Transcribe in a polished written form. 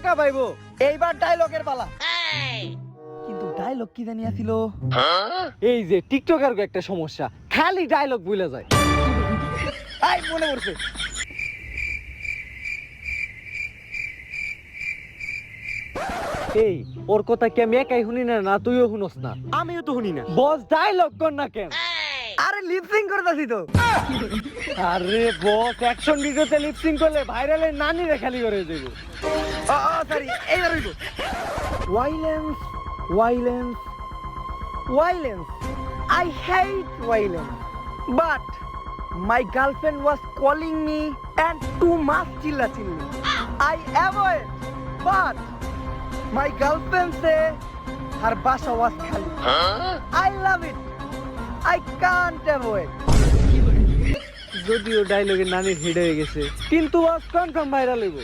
টাকা পাইবো। এইবার ডায়লগের পালা। কিন্তু ডায়লগ কি জানি আছিল? এই যে টিকটকার একটা সমস্যা, খালি ডায়লগ ভুলে যায়। আই মনে পড়ছে। এই ওর কথা কি আমি একাই শুনি না, না তুইও শুনস না? আমিও তো শুনি না। বস ডায়লগ কর না কেন? আরে লিপসিং করতেছি তো। আরে বস অ্যাকশন ভিডিওতে লিপসিং করলে ভাইরালের নানি রে খালি করে দেব। সরি, এইবার হইব। Violence, violence, Violence. I hate violence. But my girlfriend was calling me and too much chilla chilli. I avoid. But my girlfriend say her basha was khali. I love it. I can't avoid. যদিও ডায়লগের নানি hit হয়ে গেছে, কিন্তু বস confirm viral হইব।